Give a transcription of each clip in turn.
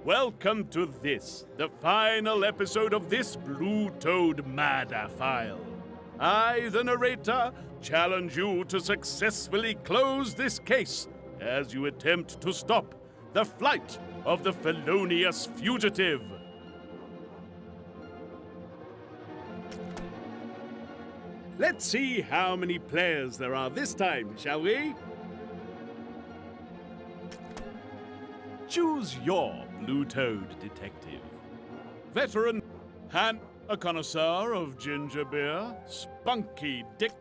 Welcome to this, the final episode of this Blue Toad Murder File. I, the narrator, challenge you to successfully close this case as you attempt to stop the flight of the Felonious Fugitive. Let's see how many players there are this time, shall we? Choose your Blue Toad detective. Veteran, and a connoisseur of ginger beer, Spunky Dick.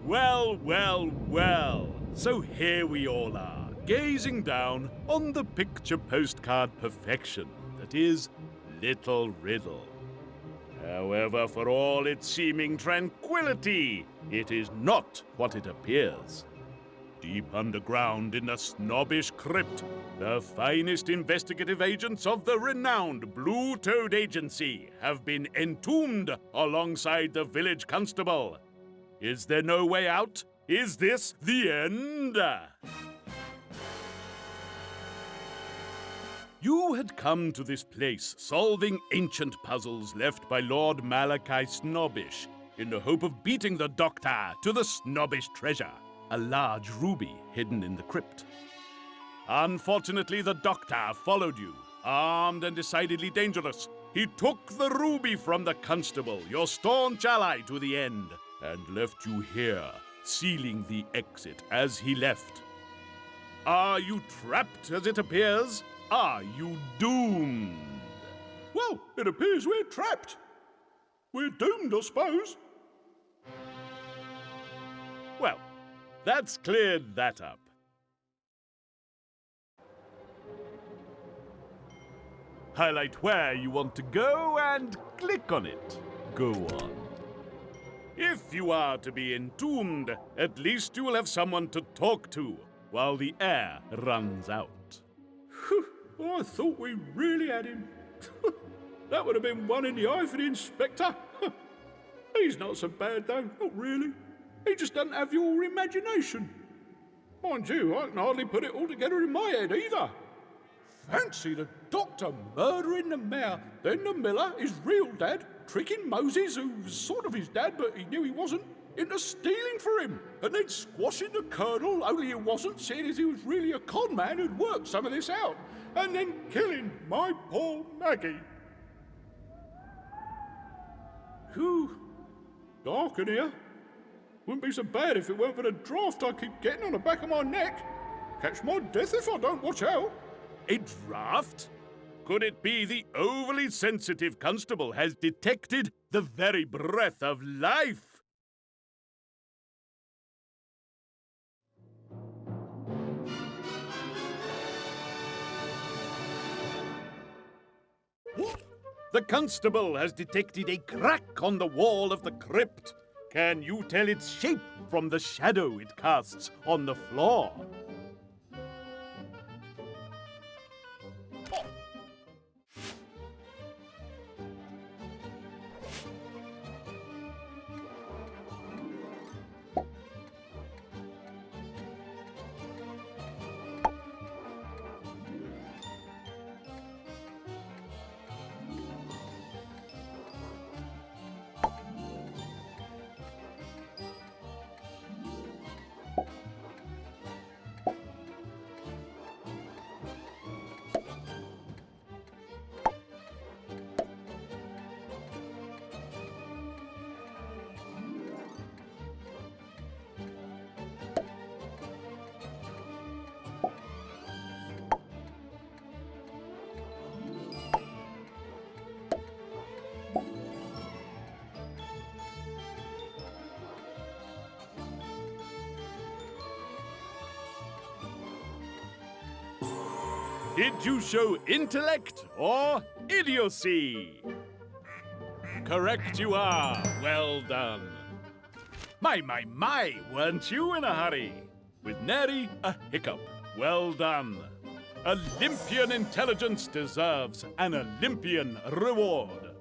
Well, well, well. So here we all are, gazing down on the picture postcard perfection that is Little Riddle. However, for all its seeming tranquility, it is not what it appears. Deep underground in the snobbish crypt, the finest investigative agents of the renowned Blue Toad Agency have been entombed alongside the village constable. Is there no way out? Is this the end? You had come to this place solving ancient puzzles left by Lord Malachi Snobbish in the hope of beating the Doctor to the Snobbish treasure, a large ruby hidden in the crypt. Unfortunately, the Doctor followed you, armed and decidedly dangerous. He took the ruby from the constable, your staunch ally to the end, and left you here, sealing the exit as he left. Are you trapped as it appears? Are you doomed? Well, it appears we're trapped. We're doomed, I suppose. Well, that's cleared that up. Highlight where you want to go and click on it. Go on. If you are to be entombed, at least you will have someone to talk to while the air runs out. Whew, I thought we really had him. That would have been one in the eye for the inspector. He's not so bad, though, not really. He just doesn't have your imagination. Mind you, I can hardly put it all together in my head either. Fancy the doctor murdering the mayor, then the miller, his real dad, tricking Moses, who was sort of his dad, but he knew he wasn't, into stealing for him, and then squashing the colonel, only he wasn't, seeing as he was really a con man who'd worked some of this out, and then killing my poor Maggie. Whew, dark in here. Wouldn't be so bad if it weren't for the draft I keep getting on the back of my neck. Catch my death if I don't watch out. A draft? Could it be the overly sensitive constable has detected the very breath of life? The constable has detected a crack on the wall of the crypt. Can you tell its shape from the shadow it casts on the floor? Did you show intellect or idiocy? Correct you are. Well done. My, weren't you in a hurry? With nary a hiccup. Well done. Olympian intelligence deserves an Olympian reward.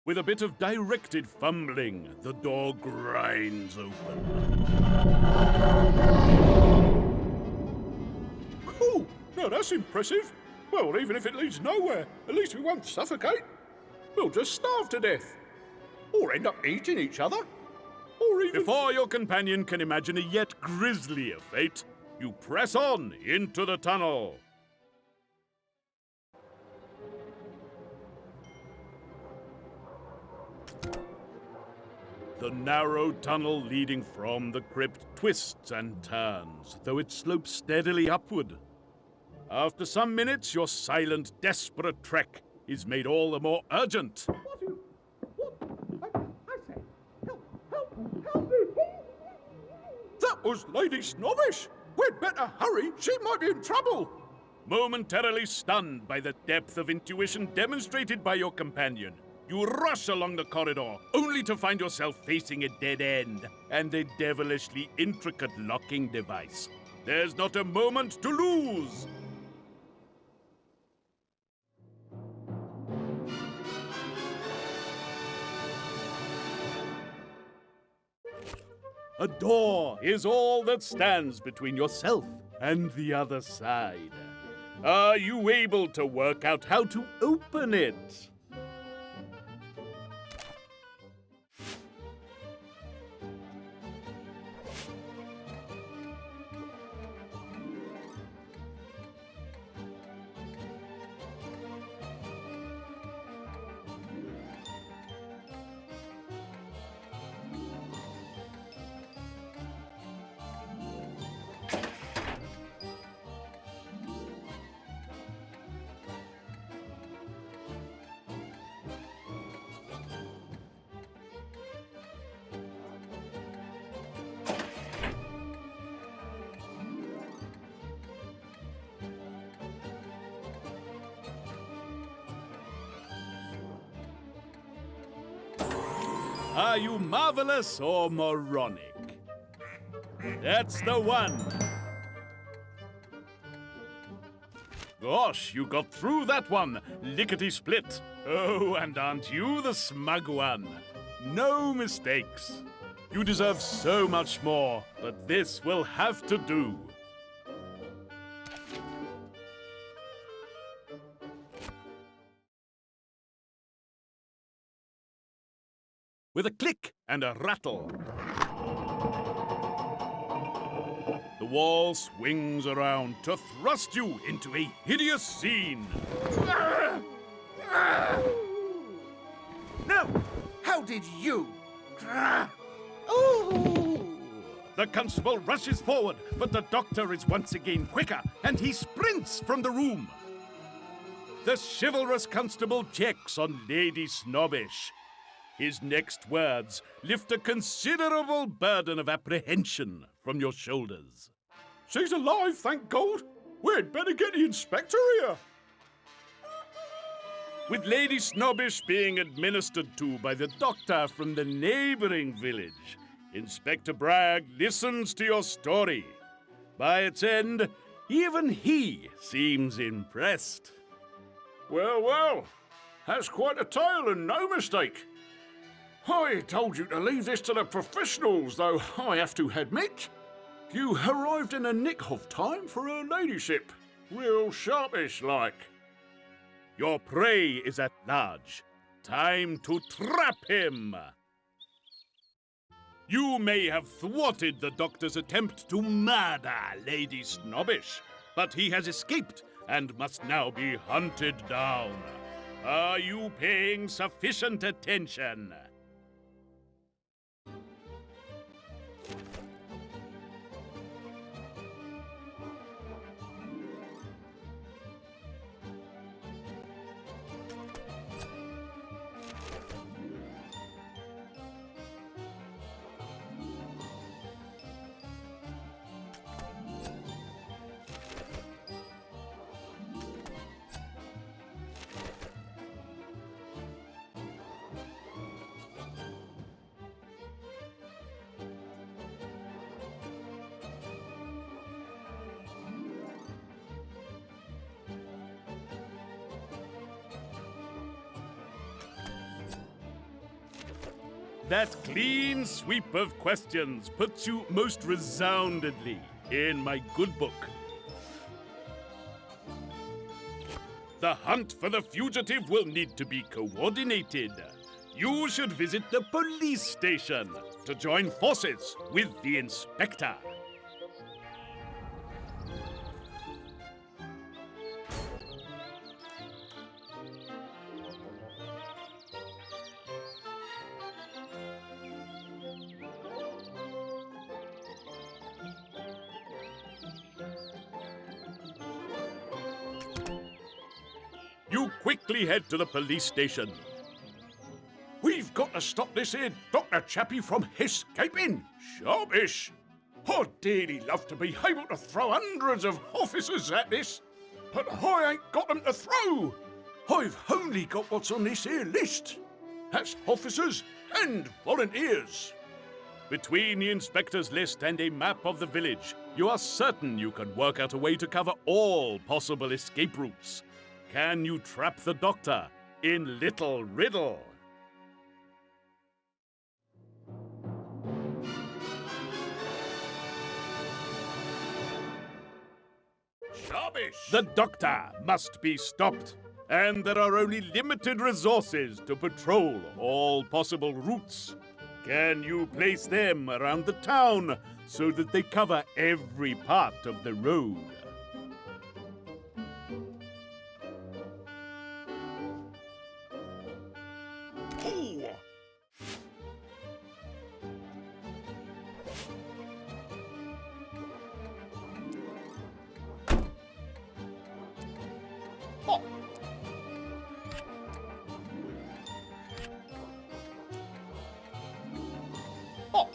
With a bit of directed fumbling, the door grinds open. Cool! Now that's impressive. Well, even if it leads nowhere, at least we won't suffocate. We'll just starve to death. Or end up eating each other. Or even... Before your companion can imagine a yet grislier fate, you press on into the tunnel. The narrow tunnel leading from the crypt twists and turns, though it slopes steadily upward. After some minutes, your silent, desperate trek is made all the more urgent. That was Lady Snobbish! We'd better hurry, she might be in trouble! Momentarily stunned by the depth of intuition demonstrated by your companion, you rush along the corridor, only to find yourself facing a dead end and a devilishly intricate locking device. There's not a moment to lose! A door is all that stands between yourself and the other side. Are you able to work out how to open it? Are you marvelous or moronic? That's the one. Gosh, you got through that one, lickety-split. Oh, and aren't you the smug one? No mistakes. You deserve so much more, but this will have to do. With a click and a rattle, the wall swings around to thrust you into a hideous scene. No! How did you? The constable rushes forward, but the doctor is once again quicker, and he sprints from the room. The chivalrous constable checks on Lady Snobbish. His next words lift a considerable burden of apprehension from your shoulders. She's alive, thank God! We'd better get the inspector here! With Lady Snobbish being administered to by the doctor from the neighboring village, Inspector Bragg listens to your story. By its end, even he seems impressed. Well, well, that's quite a tale and no mistake. I told you to leave this to the professionals, though I have to admit, you arrived in a nick of time for her ladyship. Real sharpish-like. Your prey is at large. Time to trap him! You may have thwarted the doctor's attempt to murder Lady Snobbish, but he has escaped and must now be hunted down. Are you paying sufficient attention? That clean sweep of questions puts you most resoundingly in my good book. The hunt for the fugitive will need to be coordinated. You should visit the police station to join forces with the inspector. You quickly head to the police station. We've got to stop this here Dr. Chappie from escaping. Sharpish. I'd dearly love to be able to throw hundreds of officers at this, but I ain't got them to throw. I've only got what's on this here list. That's officers and volunteers. Between the inspector's list and a map of the village, you are certain you can work out a way to cover all possible escape routes. Can you trap the doctor in Little Riddle? Sharpish. The doctor must be stopped, and there are only limited resources to patrol all possible routes. Can you place them around the town so that they cover every part of the road? Oh. Oh. Oh.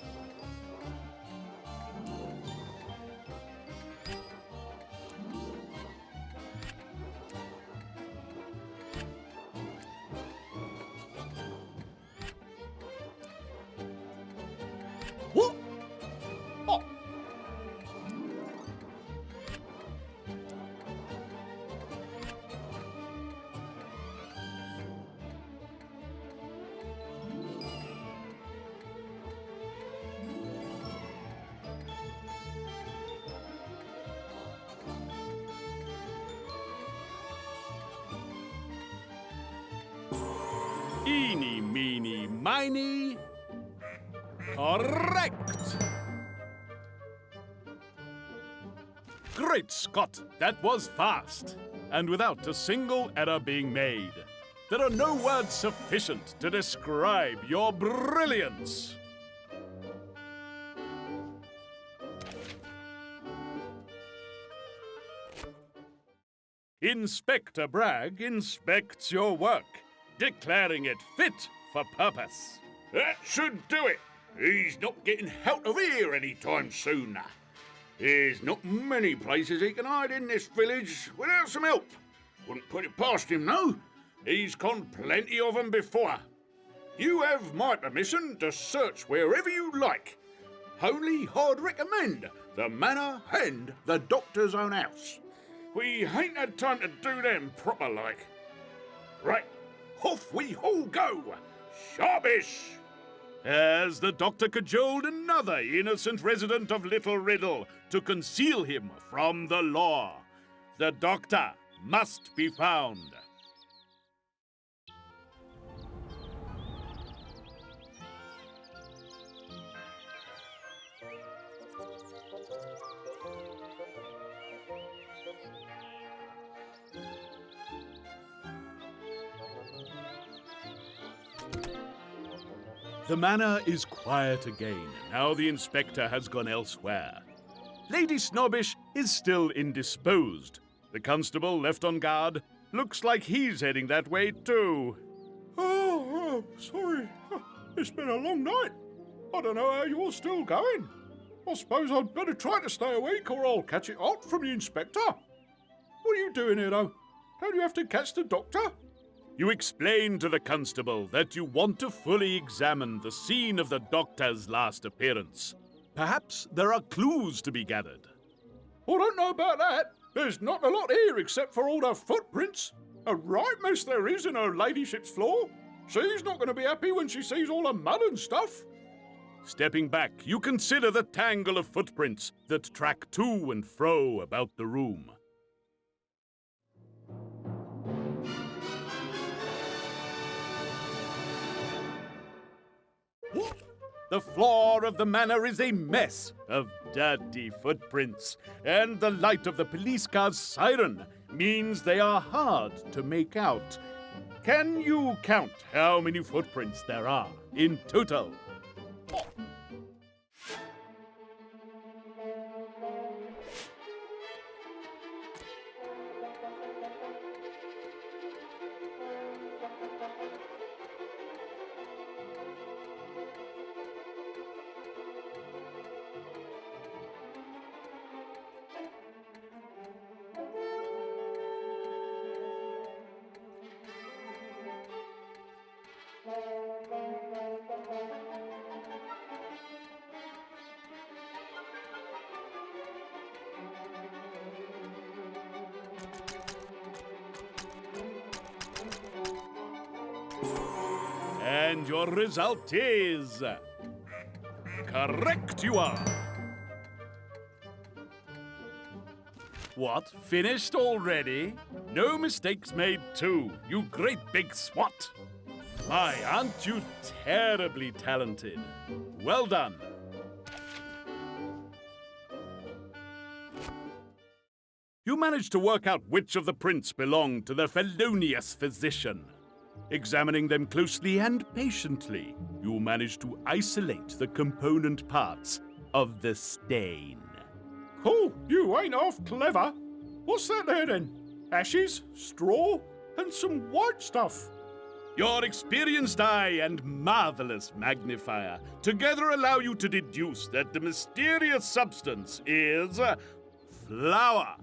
What? Oh. Eeny, meeny, miny. Correct! Great Scott, that was fast, and without a single error being made. There are no words sufficient to describe your brilliance. Inspector Bragg inspects your work, declaring it fit for purpose. That should do it. He's not getting out of here anytime soon. There's not many places he can hide in this village without some help. Wouldn't put it past him, no. He's conned plenty of them before. You have my permission to search wherever you like. Only I'd recommend the manor and the doctor's own house. We ain't had time to do them proper like. Right, off we all go. Sharpish! As the doctor cajoled another innocent resident of Little Riddle to conceal him from the law. The doctor must be found. The manor is quiet again, now the inspector has gone elsewhere. Lady Snobbish is still indisposed. The constable left on guard looks like he's heading that way too. Oh, sorry. It's been a long night. I don't know how you're still going. I suppose I'd better try to stay awake or I'll catch it hot from the inspector. What are you doing here, though? How do you have to catch the doctor? You explain to the constable that you want to fully examine the scene of the doctor's last appearance. Perhaps there are clues to be gathered. I don't know about that. There's not a lot here except for all the footprints. A right mess there is in her ladyship's floor. She's not going to be happy when she sees all the mud and stuff. Stepping back, you consider the tangle of footprints that track to and fro about the room. The floor of the manor is a mess of dirty footprints, and the light of the police car's siren means they are hard to make out. Can you count how many footprints there are in total? And your result is... correct you are. What, finished already? No mistakes made too, you great big swat. My, aren't you terribly talented? Well done. You managed to work out which of the prints belonged to the felonious physician. Examining them closely and patiently, you managed to isolate the component parts of the stain. Cool, you ain't half clever. What's that there then? Ashes, straw, and some white stuff. Your experienced eye and marvelous magnifier together allow you to deduce that the mysterious substance is flour.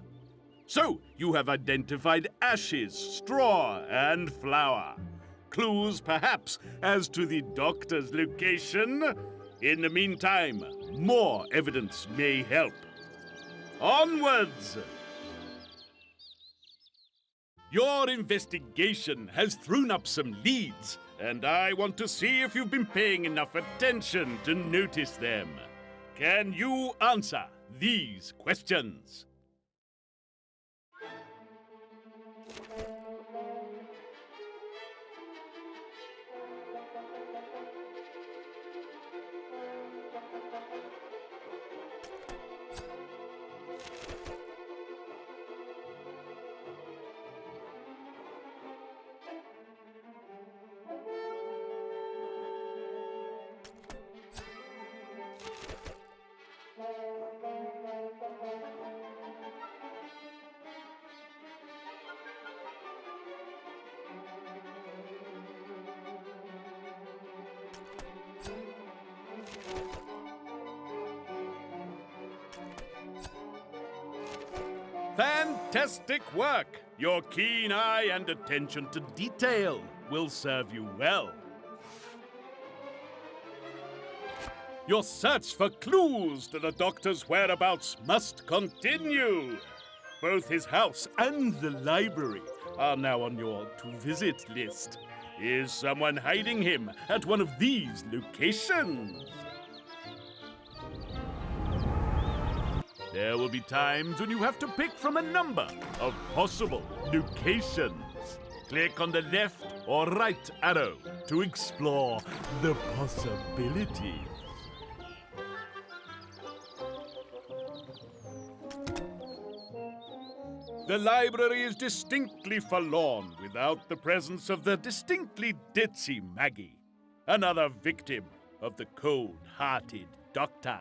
So, you have identified ashes, straw, and flour. Clues, perhaps, as to the doctor's location? In the meantime, more evidence may help. Onwards! Your investigation has thrown up some leads, and I want to see if you've been paying enough attention to notice them. Can you answer these questions? Fantastic work! Your keen eye and attention to detail will serve you well. Your search for clues to the doctor's whereabouts must continue. Both his house and the library are now on your to-visit list. Is someone hiding him at one of these locations? There will be times when you have to pick from a number of possible locations. Click on the left or right arrow to explore the possibilities. The library is distinctly forlorn without the presence of the distinctly ditzy Maggie, another victim of the cold-hearted doctor.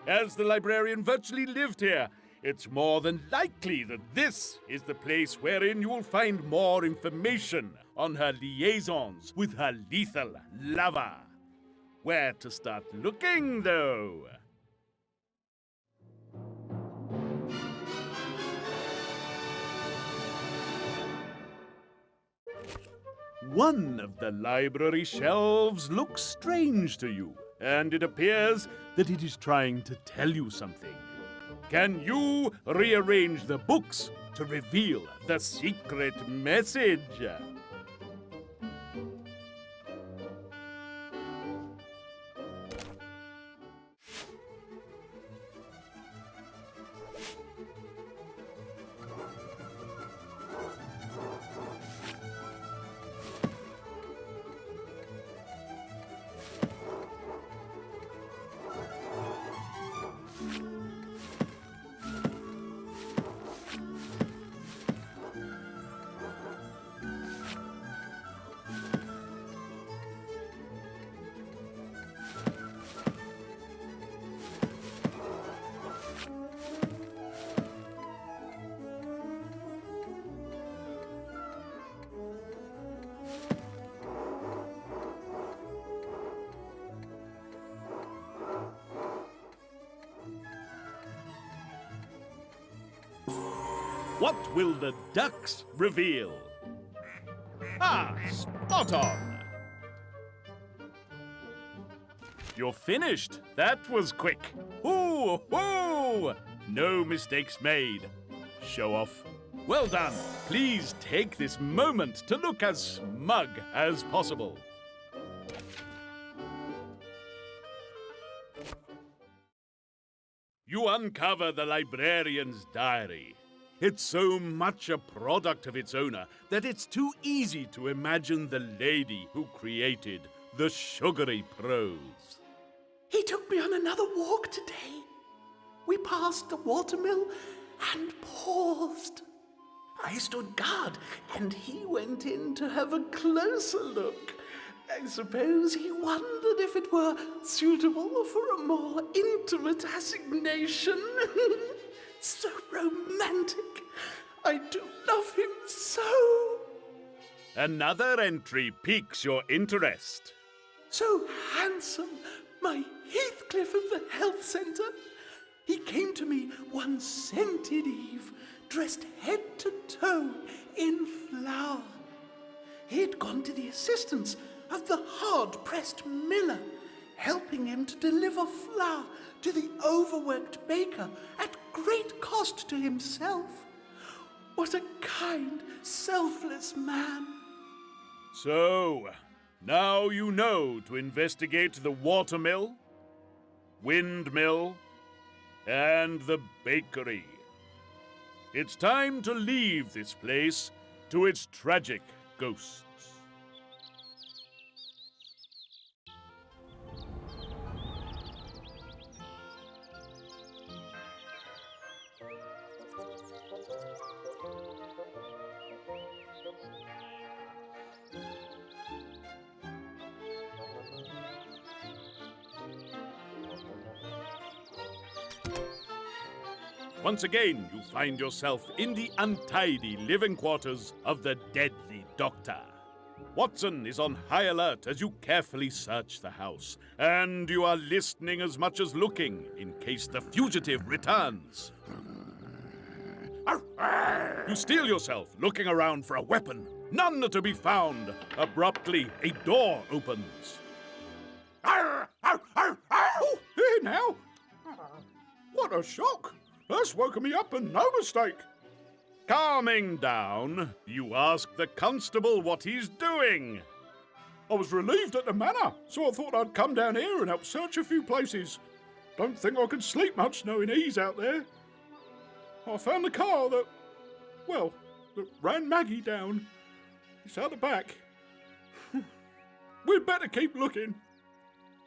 As the librarian virtually lived here, it's more than likely that this is the place wherein you will find more information on her liaisons with her lethal lover. Where to start looking, though? One of the library shelves looks strange to you, and it appears that it is trying to tell you something. Can you rearrange the books to reveal the secret message? What will the ducks reveal? Ah, spot on! You're finished. That was quick. Ooh, ooh! No mistakes made. Show off. Well done. Please take this moment to look as smug as possible. You uncover the librarian's diary. It's so much a product of its owner that it's too easy to imagine the lady who created the sugary prose. He took me on another walk today. We passed the watermill and paused. I stood guard, and he went in to have a closer look. I suppose he wondered if it were suitable for a more intimate assignation. So romantic. I do love him so. Another entry piques your interest. So handsome, my Heathcliff of the health centre. He came to me one scented eve, dressed head to toe in flour. He had gone to the assistance of the hard-pressed miller, helping him to deliver flour to the overworked baker at great cost to himself. What a kind, selfless man. So, now you know to investigate the watermill, windmill, and the bakery. It's time to leave this place to its tragic ghosts. Once again, you find yourself in the untidy living quarters of the deadly doctor. Watson is on high alert as you carefully search the house, and you are listening as much as looking in case the fugitive returns. You steel yourself, looking around for a weapon. None are to be found. Abruptly, a door opens. Here now! What a shock! That's woken me up and no mistake. Calming down, you ask the constable what he's doing. I was relieved at the manor, so I thought I'd come down here and help search a few places. Don't think I could sleep much knowing he's out there. I found the car that ran Maggie down. It's out the back. We'd better keep looking.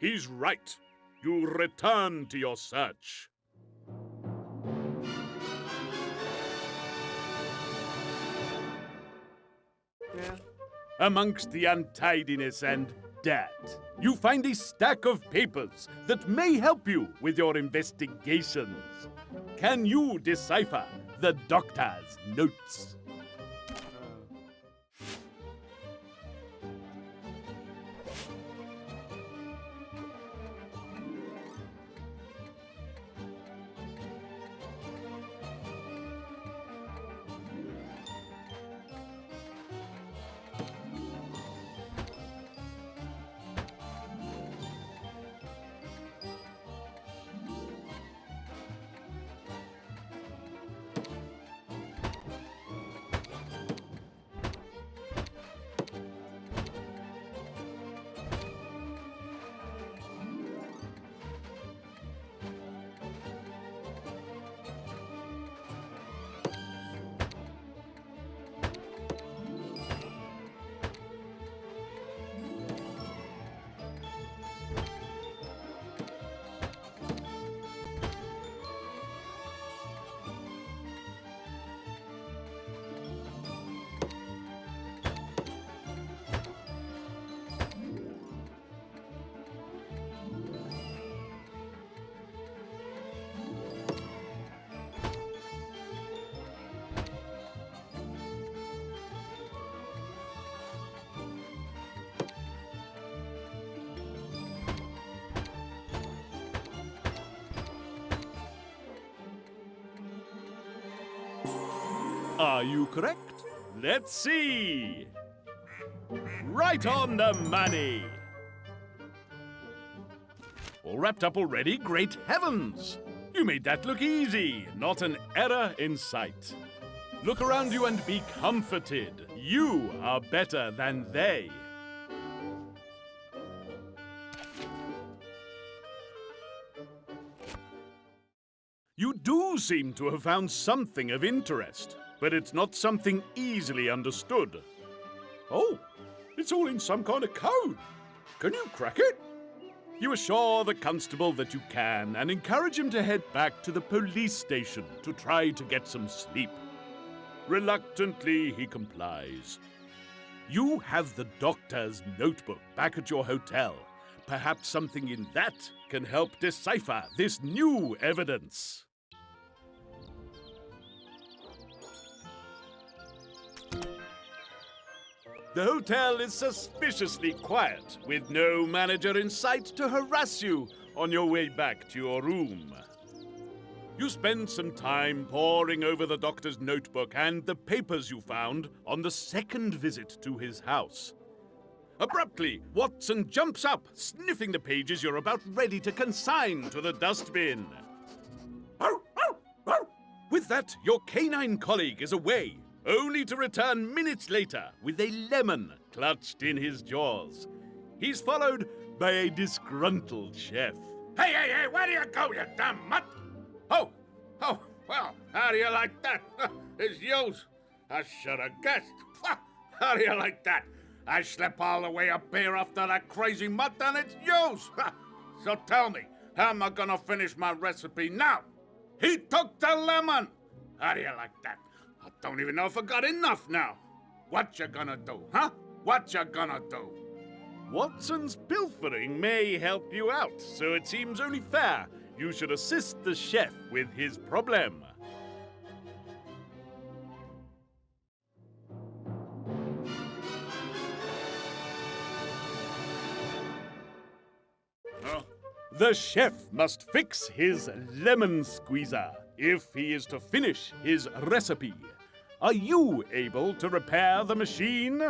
He's right. You return to your search. Amongst the untidiness and dirt, you find a stack of papers that may help you with your investigations. Can you decipher the doctor's notes? Are you correct? Let's see. Right on the money. All wrapped up already? Great heavens! You made that look easy. Not an error in sight. Look around you and be comforted. You are better than they. You do seem to have found something of interest, but it's not something easily understood. Oh, it's all in some kind of code. Can you crack it? You assure the constable that you can and encourage him to head back to the police station to try to get some sleep. Reluctantly, he complies. You have the doctor's notebook back at your hotel. Perhaps something in that can help decipher this new evidence. The hotel is suspiciously quiet, with no manager in sight to harass you on your way back to your room. You spend some time poring over the doctor's notebook and the papers you found on the second visit to his house. Abruptly, Watson jumps up, sniffing the pages you're about ready to consign to the dustbin. With that, your canine colleague is away, only to return minutes later with a lemon clutched in his jaws. He's followed by a disgruntled chef. Hey, where do you go, you damn mutt? Oh, well, how do you like that? It's yours. I should have guessed. How do you like that? I slept all the way up here after that crazy mutt, and it's yours. So tell me, how am I gonna finish my recipe now? He took the lemon. How do you like that? I don't even know if I got enough now. What you gonna do, huh? What you gonna do? Watson's pilfering may help you out, so it seems only fair you should assist the chef with his problem. The chef must fix his lemon squeezer if he is to finish his recipe. Are you able to repair the machine?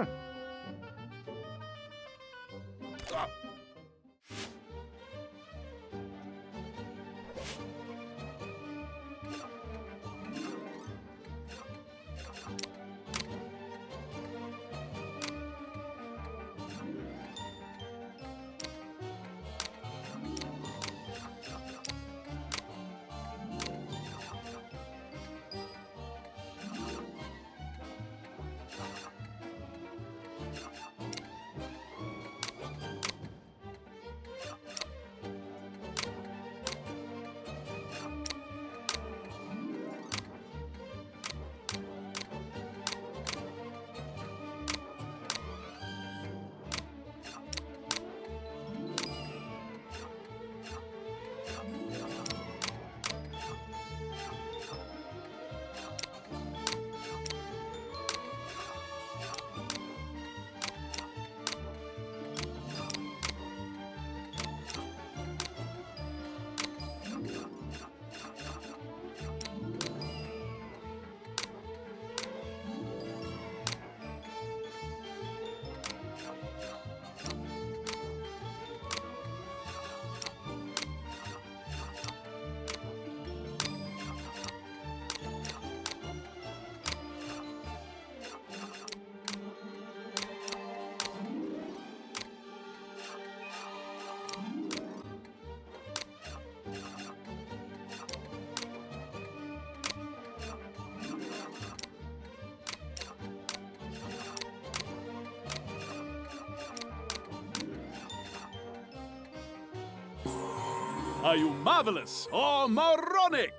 Are you marvelous or moronic?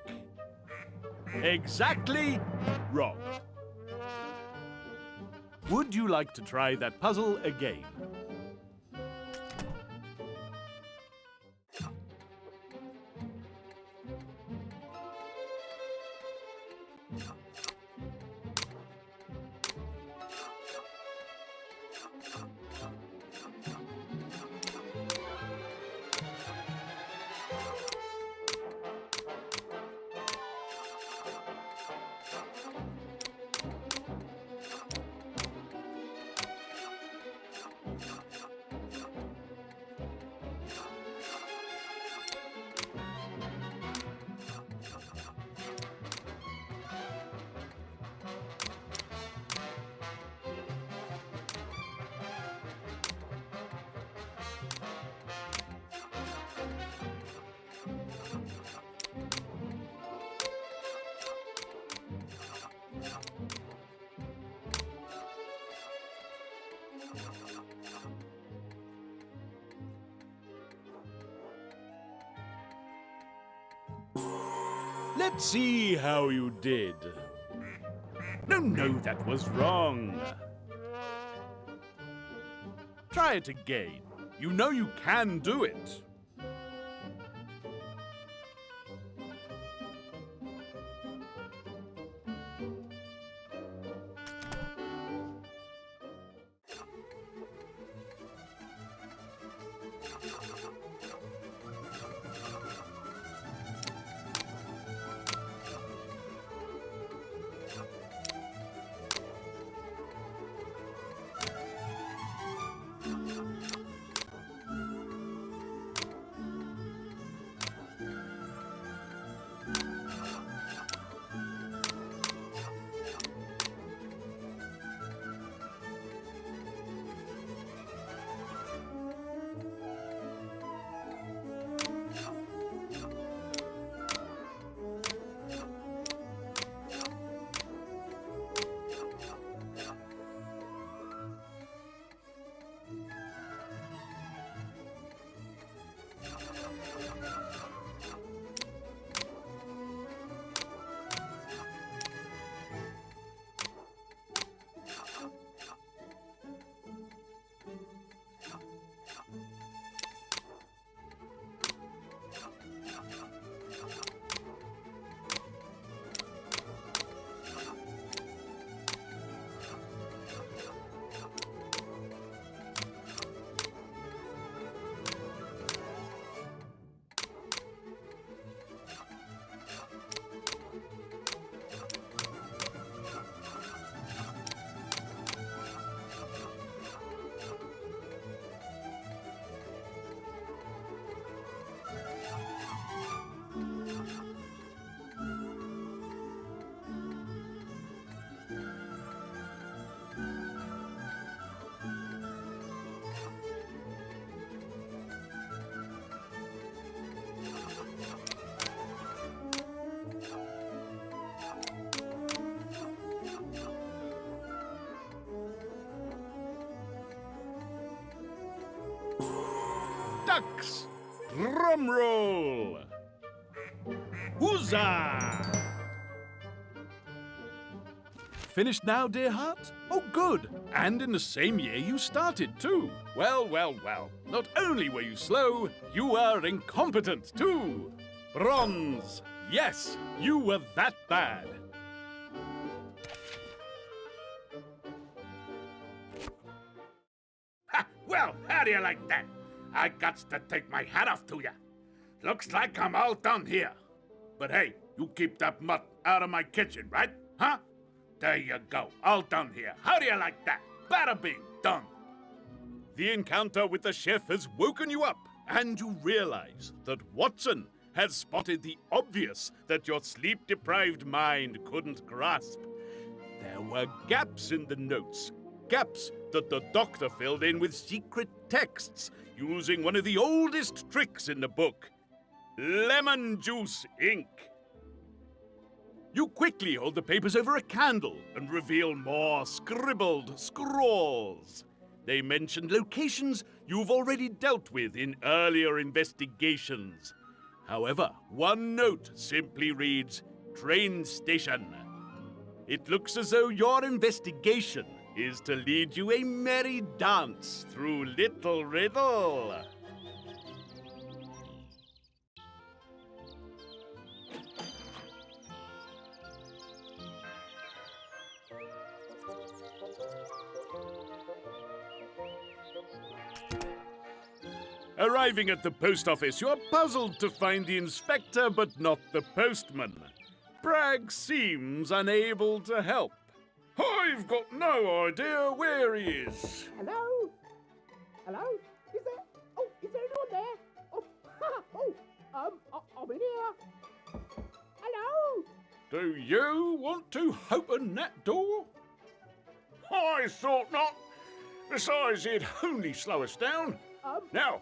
Exactly wrong. Would you like to try that puzzle again? Let's see how you did. No, that was wrong. Try it again. You know you can do it. Ducks! Drum roll! Huzzah! Finished now, dear heart? Oh, good. And in the same year you started, too. Well. Not only were you slow, you were incompetent, too. Bronze. Yes, you were that bad. Ha! Well, how do you like that? I gots to take my hat off to ya. Looks like I'm all done here. But hey, you keep that mutt out of my kitchen, right? Huh? There you go, all done here. How do you like that? Bada bing, done. The encounter with the chef has woken you up, and you realize that Watson has spotted the obvious that your sleep-deprived mind couldn't grasp. There were gaps in the notes, gaps that the doctor filled in with secret texts using one of the oldest tricks in the book, lemon juice ink. You quickly hold the papers over a candle and reveal more scribbled scrawls. They mention locations you've already dealt with in earlier investigations. However, one note simply reads, train station. It looks as though your investigation is to lead you a merry dance through Little Riddle. Arriving at the post office, you're puzzled to find the inspector but not the postman. Bragg seems unable to help. I've got no idea where he is. Hello? Hello? Is there anyone there? I'm in here. Hello? Do you want to open that door? I thought not. Besides, it'd only slow us down. Now,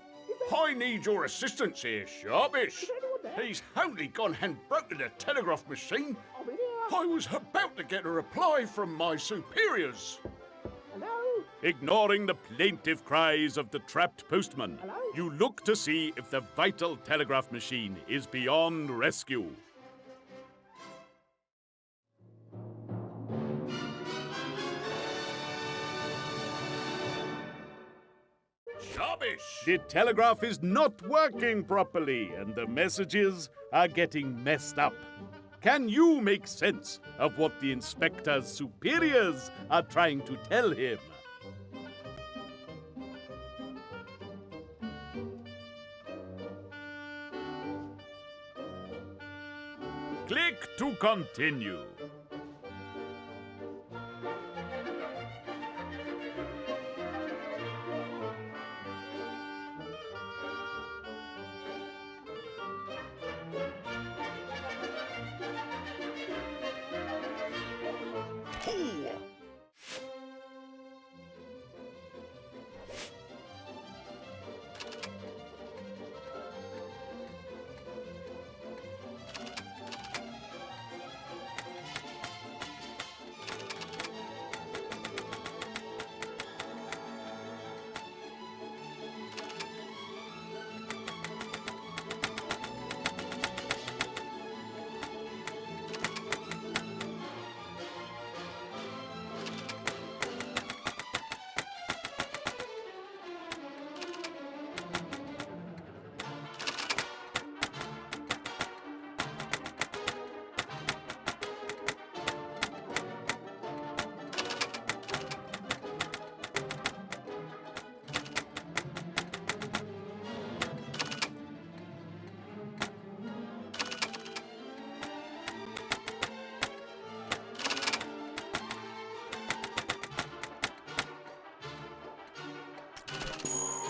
I need your assistance here, Sharpish. Is there anyone there? He's only gone and broken the telegraph machine. I'm in here. I was about to get a reply from my superiors. Hello? Ignoring the plaintive cries of the trapped postman, Hello? you look to see if the vital telegraph machine is beyond rescue. Shobbish! The telegraph is not working properly, and the messages are getting messed up. Can you make sense of what the inspector's superiors are trying to tell him? Click to continue.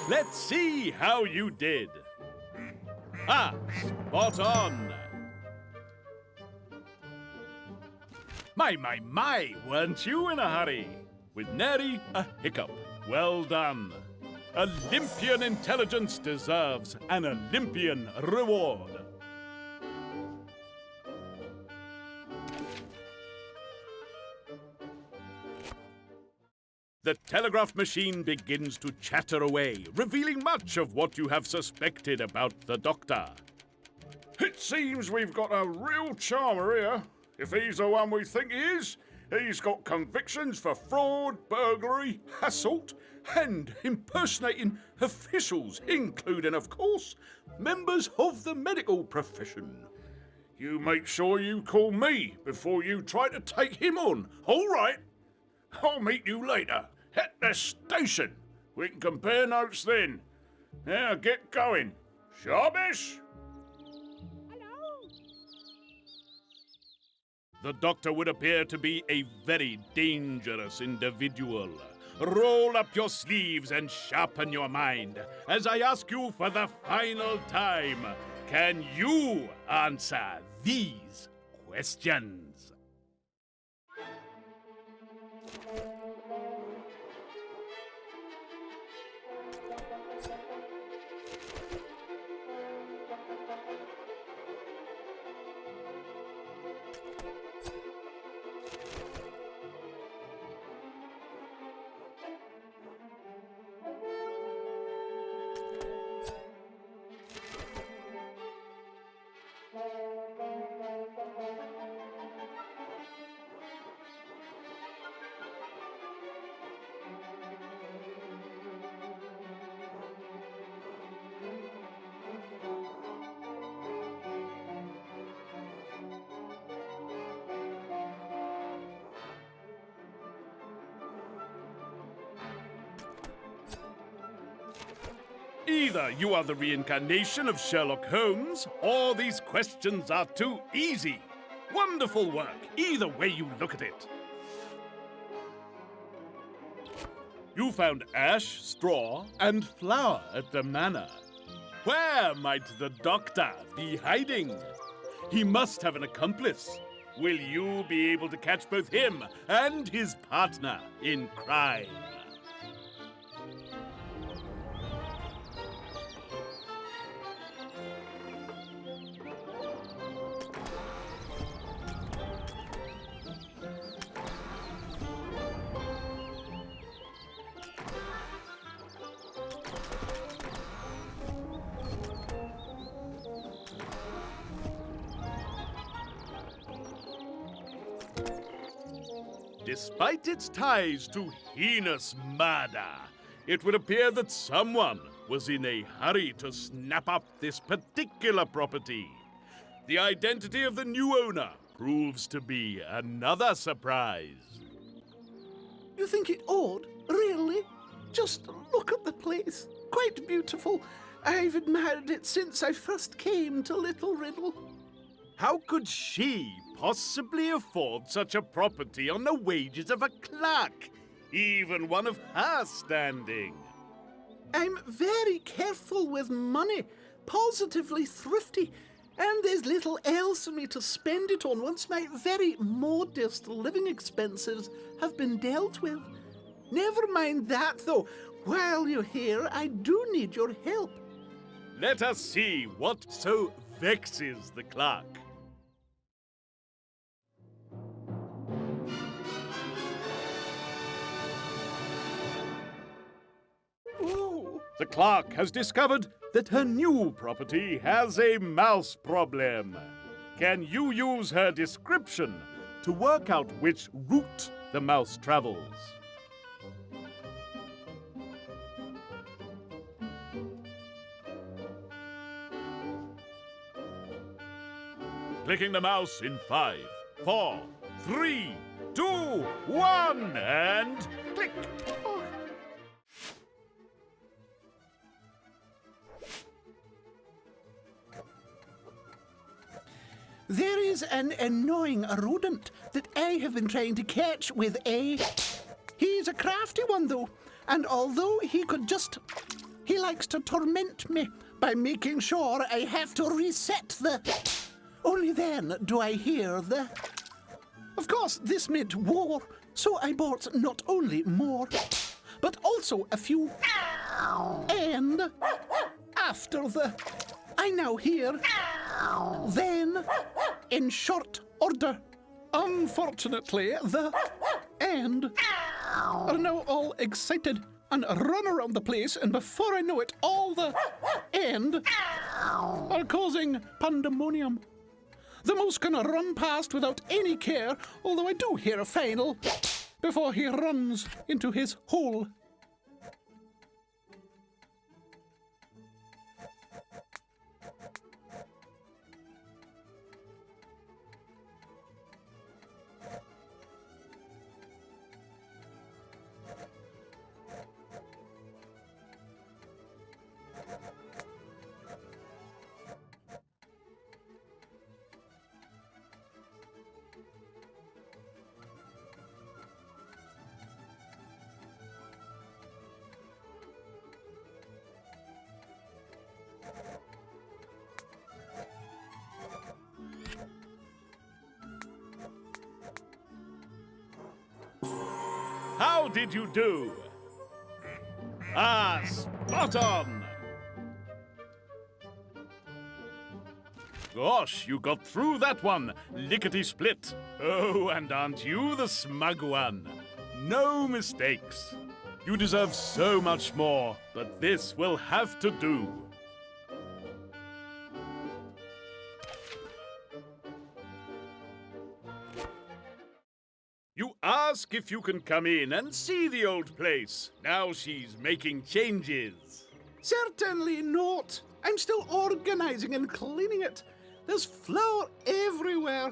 Let's see how you did. Ah, spot on. My, weren't you in a hurry? With nary a hiccup. Well done. Olympian intelligence deserves an Olympian reward. The telegraph machine begins to chatter away, revealing much of what you have suspected about the doctor. It seems we've got a real charmer here. If he's the one we think he is, he's got convictions for fraud, burglary, assault, and impersonating officials, including, of course, members of the medical profession. You make sure you call me before you try to take him on, all right? I'll meet you later at the station. We can compare notes then. Now get going. Shobbish! The doctor would appear to be a very dangerous individual. Roll up your sleeves and sharpen your mind as I ask you for the final time. Can you answer these questions? Either you are the reincarnation of Sherlock Holmes, or these questions are too easy. Wonderful work, either way you look at it. You found ash, straw, and flour at the manor. Where might the doctor be hiding? He must have an accomplice. Will you be able to catch both him and his partner in crime? Despite its ties to heinous murder, it would appear that someone was in a hurry to snap up this particular property. The identity of the new owner proves to be another surprise. You think it odd? Really? Just look at the place. Quite beautiful. I've admired it since I first came to Little Riddle. How could she possibly afford such a property on the wages of a clerk, even one of her standing? I'm very careful with money, positively thrifty, and there's little else for me to spend it on once my very modest living expenses have been dealt with. Never mind that, though. While you're here, I do need your help. Let us see what so vexes the clerk. Oh, The clerk has discovered that her new property has a mouse problem. Can you use her description to work out which route the mouse travels? Clicking the mouse in 5, 4, 3, 2, 1, and click! there is an annoying rodent that I have been trying to catch with a... He's a crafty one, though, and although he could just... He likes to torment me by making sure I have to reset the... Only then do I hear the... Of course, this meant war, so I bought not only more, but also a few... And after the... I now hear... Then, in short order. Unfortunately, the... And... are now all excited and run around the place, and before I know it, all the... And... are causing pandemonium. The mouse can run past without any care, although I do hear a final before he runs into his hole. How did you do? Ah, spot on! Gosh, you got through that one, lickety-split. Oh, and aren't you the smug one? No mistakes. You deserve so much more, but this will have to do. You ask if you can come in and see the old place. Now she's making changes. Certainly not. I'm still organizing and cleaning it. There's flour everywhere.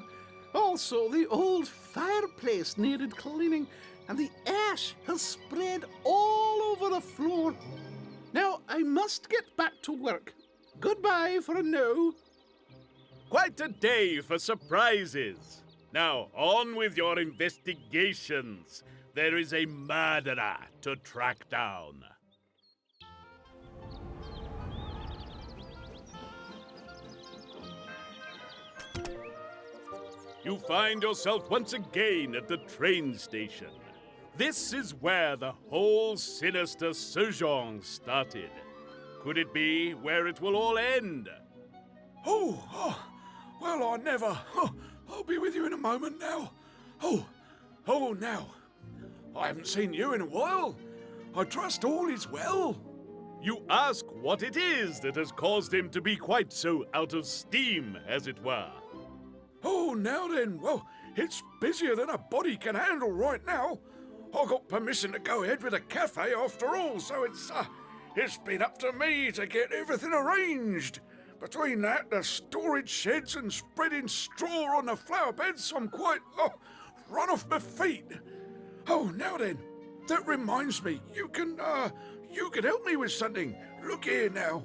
Also, the old fireplace needed cleaning, and the ash has spread all over the floor. Now, I must get back to work. Goodbye for now. Quite a day for surprises. Now, on with your investigations. There is a murderer to track down. You find yourself once again at the train station. This is where the whole sinister sojourn started. Could it be where it will all end? Well, I never. I'll be with you in a moment now. Now. I haven't seen you in a while. I trust all is well. You ask what it is that has caused him to be quite so out of steam, as it were. Oh, now then. Well, it's busier than a body can handle right now. I got permission to go ahead with a cafe after all, so it's been up to me to get everything arranged. Between that, the storage sheds and spreading straw on the flower beds, I'm quite run off my feet. Oh, now then, that reminds me, you can help me with something. Look here now.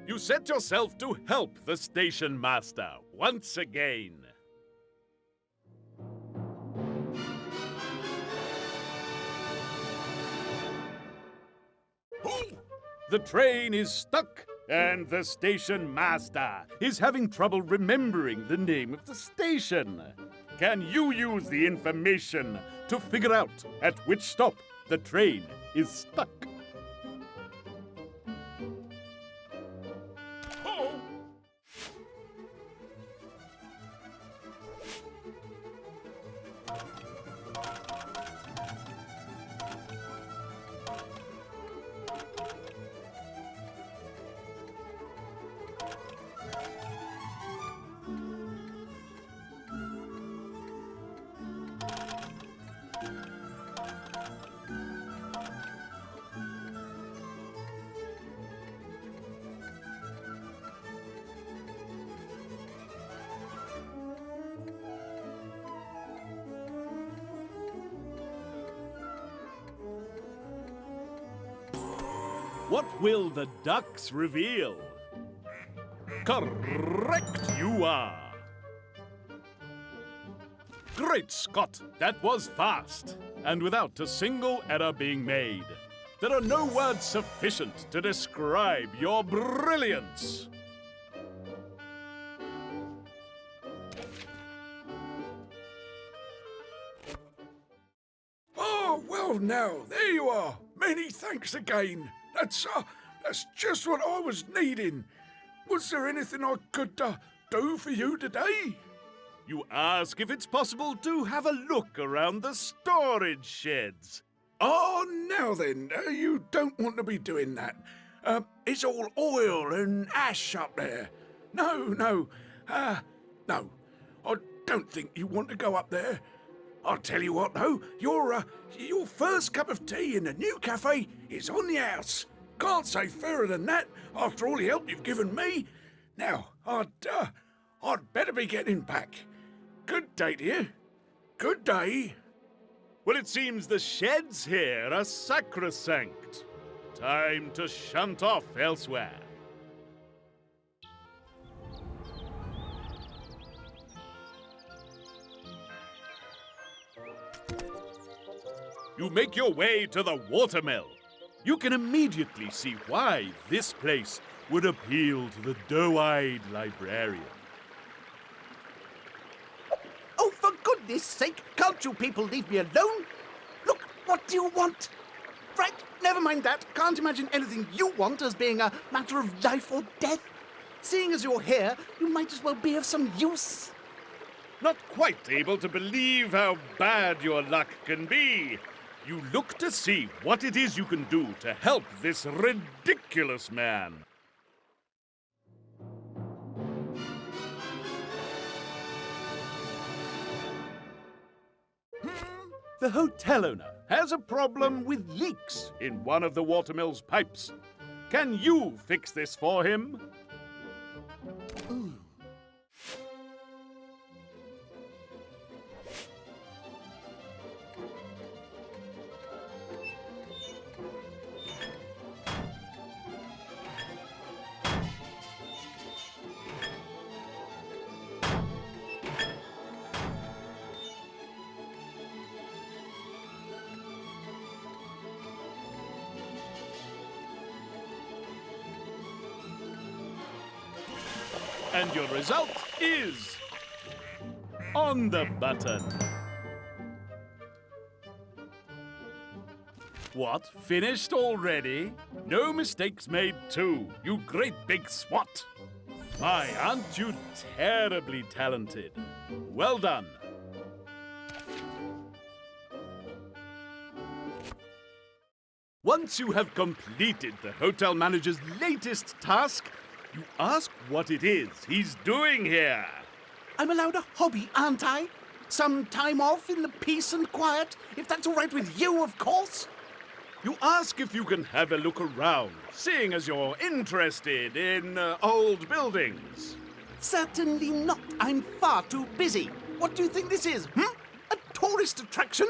You set yourself to help the station master once again. The train is stuck, and the station master is having trouble remembering the name of the station. Can you use the information to figure out at which stop the train is stuck? What will the ducks reveal? Correct you are! Great Scott, that was fast, and without a single error being made. There are no words sufficient to describe your brilliance. Oh, well now, there you are. Many thanks again. That's just what I was needing. Was there anything I could do for you today? You ask if it's possible to have a look around the storage sheds. Oh, now then, you don't want to be doing that. It's all oil and ash up there. No. I don't think you want to go up there. I'll tell you what, though, your first cup of tea in the new cafe is on the house. Can't say fairer than that after all the help you've given me. Now, I'd better be getting back. Good day to you. Good day. Well, it seems the sheds here are sacrosanct. Time to shunt off elsewhere. You make your way to the watermill. You can immediately see why this place would appeal to the doe-eyed librarian. Oh, for goodness sake, can't you people leave me alone? Look, what do you want? Right, never mind that. Can't imagine anything you want as being a matter of life or death. Seeing as you're here, you might as well be of some use. Not quite able to believe how bad your luck can be. You look to see what it is you can do to help this ridiculous man. The hotel owner has a problem with leaks in one of the watermill's pipes. Can you fix this for him? And your result is on the button. What, finished already? No mistakes made too, you great big swat. My, aren't you terribly talented? Well done. Once you have completed the hotel manager's latest task, you ask what it is he's doing here. I'm allowed a hobby, aren't I? Some time off in the peace and quiet, if that's all right with you, of course. You ask if you can have a look around, seeing as you're interested in old buildings. Certainly not. I'm far too busy. What do you think this is, A tourist attraction?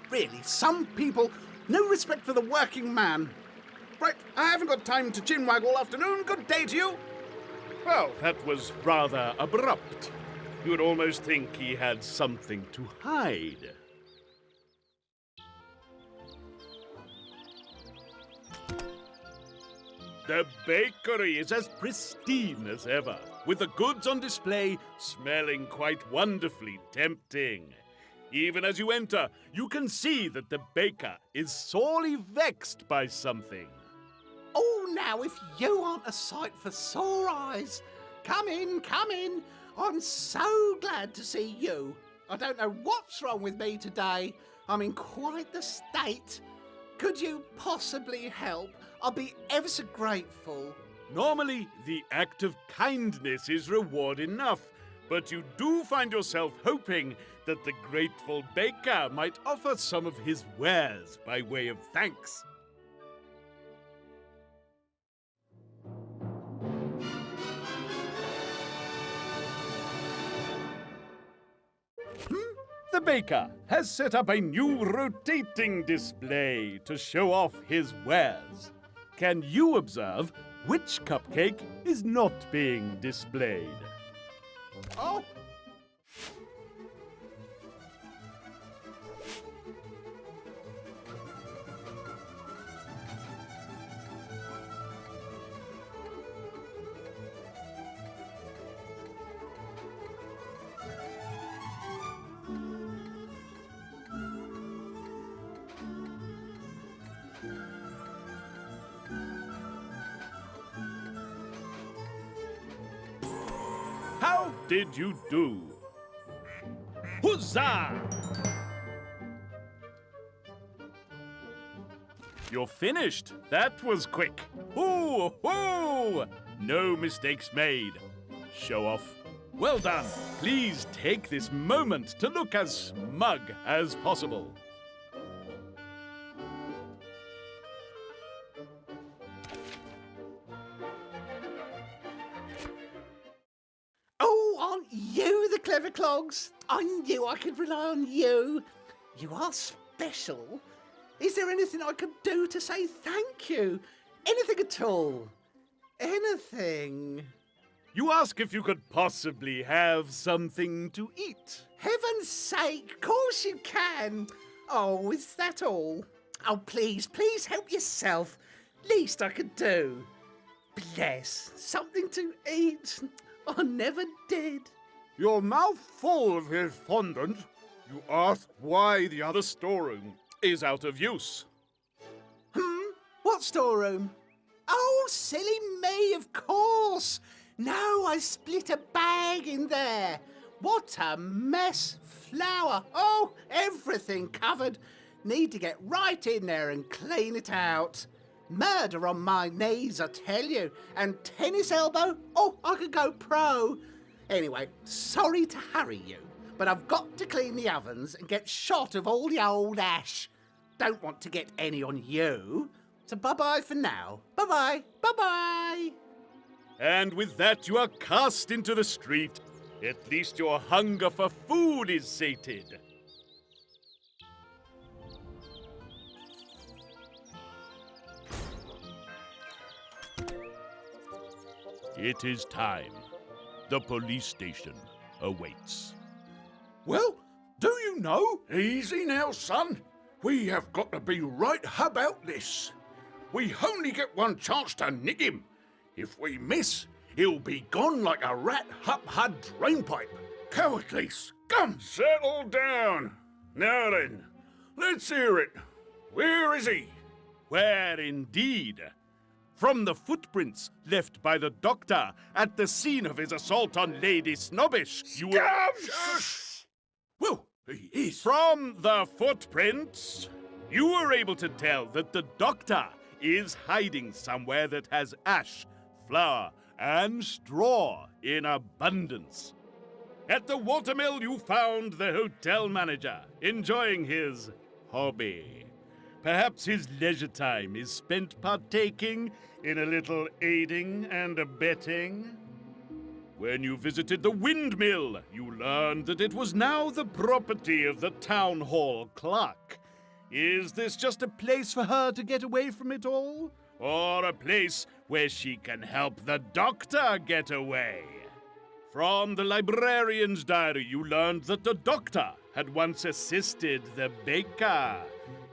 Really, some people, no respect for the working man. Right, I haven't got time to chinwag all afternoon. Good day to you. Well, that was rather abrupt. You would almost think he had something to hide. The bakery is as pristine as ever, with the goods on display smelling quite wonderfully tempting. Even as you enter, you can see that the baker is sorely vexed by something. Oh, now, if you aren't a sight for sore eyes. Come in, come in. I'm so glad to see you. I don't know what's wrong with me today. I'm in quite the state. Could you possibly help? I'll be ever so grateful. Normally, the act of kindness is reward enough, but you do find yourself hoping that the grateful baker might offer some of his wares by way of thanks. The baker has set up a new rotating display to show off his wares. Can you observe which cupcake is not being displayed? Oh! How did you do? Huzzah! You're finished. That was quick. Hoo, hoo! No mistakes made. Show off. Well done. Please take this moment to look as smug as possible. Oh, aren't you the clever clogs? I knew I could rely on you. You are special. Is there anything I could do to say thank you? Anything at all? Anything? You ask if you could possibly have something to eat. Heaven's sake, of course you can. Oh, is that all? Oh, please, please help yourself. Least I could do. Bless, something to eat. I never did. Your mouth full of his fondant, you ask why the other storeroom is out of use. What storeroom? Oh, silly me, of course. No, I split a bag in there. What a mess. Flour. Oh, everything covered. Need to get right in there and clean it out. Murder on my knees, I tell you. And tennis elbow? Oh, I could go pro. Anyway, sorry to hurry you, but I've got to clean the ovens and get shot of all the old ash. Don't want to get any on you. So bye-bye for now. Bye-bye. Bye-bye. And with that, you are cast into the street. At least your hunger for food is sated. It is time. The police station awaits. Well, do you know? Easy now, son. We have got to be right about this. We only get one chance to nick him. If we miss, he'll be gone like a rat up her drainpipe. Cowardly scum! Settle down. Now then, let's hear it. Where is he? Where indeed? From the footprints left by the doctor at the scene of his assault on Lady Snobbish, you will... Shush! Well, he is. From the footprints, you were able to tell that the doctor is hiding somewhere that has ash, flour, and straw in abundance. At the watermill, you found the hotel manager enjoying his hobby. Perhaps his leisure time is spent partaking in a little aiding and abetting. When you visited the windmill, you learned that it was now the property of the town hall clerk. Is this just a place for her to get away from it all? Or a place where she can help the doctor get away? From the librarian's diary, you learned that the doctor had once assisted the baker.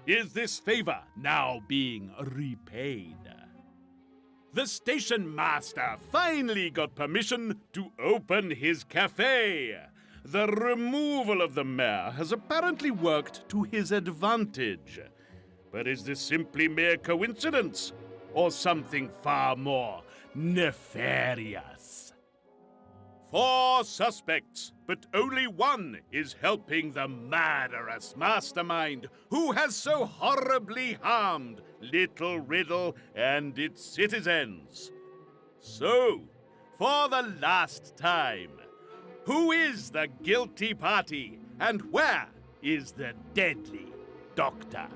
Is this favor now being repaid? The station master finally got permission to open his cafe. The removal of the mayor has apparently worked to his advantage. But is this simply mere coincidence, or something far more nefarious? 4 suspects, but only one is helping the murderous mastermind who has so horribly harmed Little Riddle and its citizens. So, for the last time, who is the guilty party and where is the deadly doctor?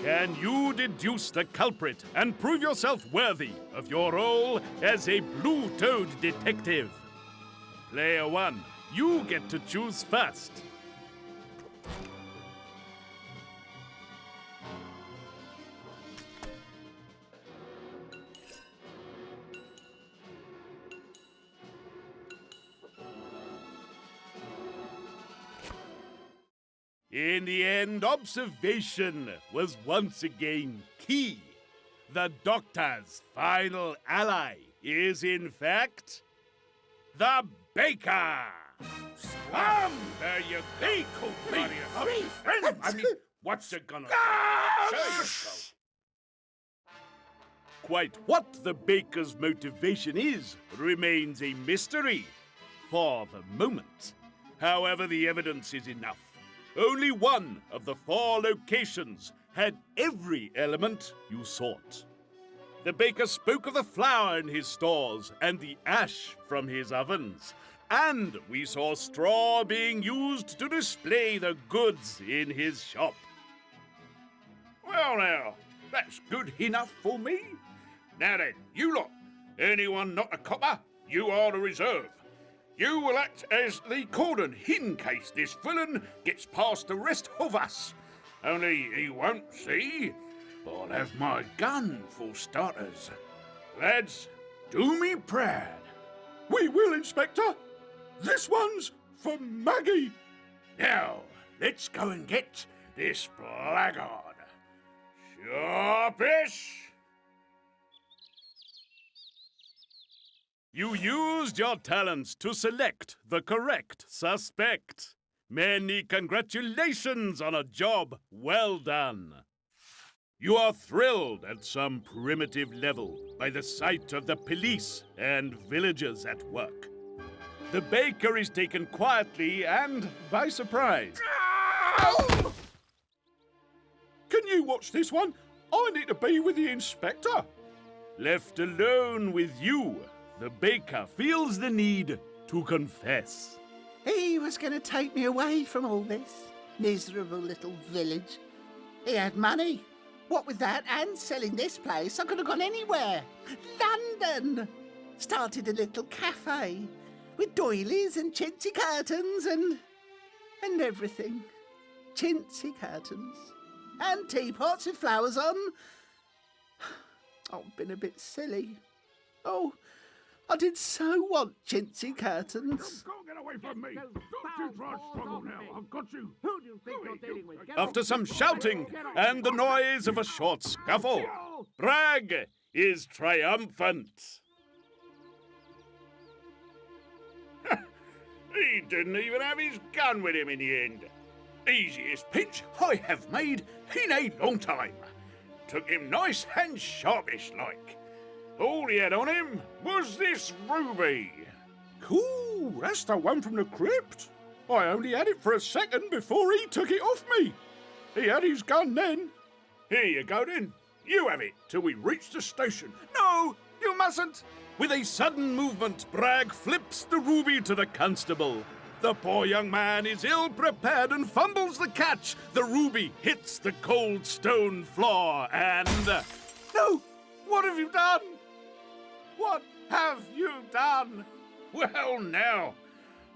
Can you deduce the culprit and prove yourself worthy of your role as a blue-toed detective? Player 1, you get to choose first. In the end, observation was once again key. The doctor's final ally is, in fact, the baker. There you go. I mean, what's it gonna do? There you go. Quite what the baker's motivation is remains a mystery for the moment. However, the evidence is enough. Only one of the 4 locations had every element you sought. The baker spoke of the flour in his stores and the ash from his ovens. And we saw straw being used to display the goods in his shop. Well, now, that's good enough for me. Now then, you lot, anyone not a copper, you are the reserve. You will act as the cordon in case this villain gets past the rest of us. Only he won't, see? I'll have my gun for starters. Lads, do me proud. We will, Inspector. This one's for Maggie. Now, let's go and get this blackguard. Sharpish! You used your talents to select the correct suspect. Many congratulations on a job well done. You are thrilled at some primitive level by the sight of the police and villagers at work. The baker is taken quietly and by surprise. Can you watch this one? I need to be with the inspector. Left alone with you, the baker feels the need to confess. He was going to take me away from all this miserable little village. He had money. What with that and selling this place, I could have gone anywhere. London! Started a little cafe with doilies and chintzy curtains and everything. Chintzy curtains. And teapots with flowers on. I've been a bit silly. Oh, I did so want chintzy curtains. Go get away from me! Don't you try to struggle now! I've got you! Who do you think you're dealing with? After some shouting and the noise of a short scuffle, Bragg is triumphant. He didn't even have his gun with him in the end. Easiest pinch I have made in a long time. Took him nice and sharpish like. All he had on him was this ruby. Cool, that's the one from the crypt. I only had it for a second before he took it off me. He had his gun then. Here you go then. You have it till we reach the station. No, you mustn't! With a sudden movement, Bragg flips the ruby to the constable. The poor young man is ill-prepared and fumbles the catch. The ruby hits the cold stone floor and... No! What have you done? What have you done? Well, now,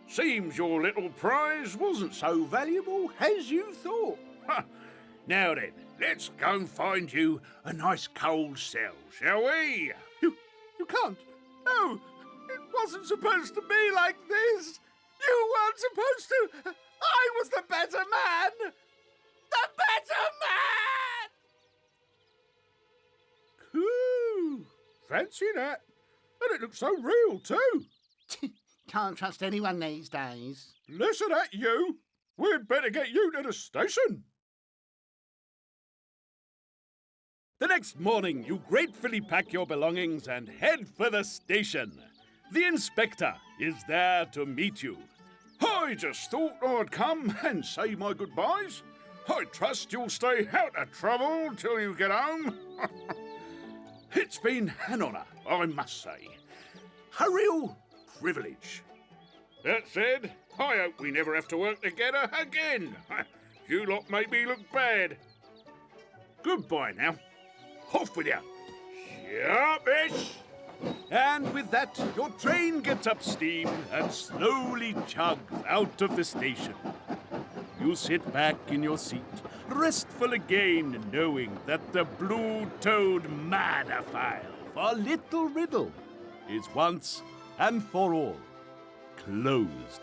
seems your little prize wasn't so valuable as you thought. Now then, let's go and find you a nice cold cell, shall we? You can't. No, it wasn't supposed to be like this. You weren't supposed to. I was the better man. The better man! Ooh, fancy that. And it looks so real too. Can't trust anyone these days. Listen at you. We'd better get you to the station. The next morning, you gratefully pack your belongings and head for the station. The inspector is there to meet you. I just thought I'd come and say my goodbyes. I trust you'll stay out of trouble till you get home. It's been an honour, I must say. A real privilege. That said, I hope we never have to work together again. You lot made me look bad. Goodbye now. Off with you. Sharpish! And with that, your train gets up steam and slowly chugs out of the station. You sit back in your seat, restful again, knowing that the blue-toed murder file for Little Riddle is once and for all closed.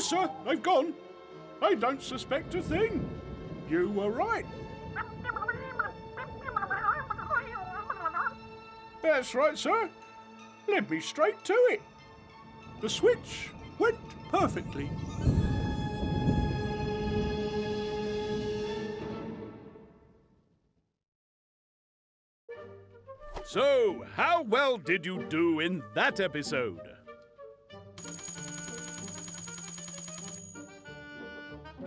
sir, they've gone. They don't suspect a thing. You were right. That's right, sir. Led me straight to it. The switch went perfectly. So, how well did you do in that episode?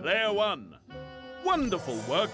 Player 1. Wonderful work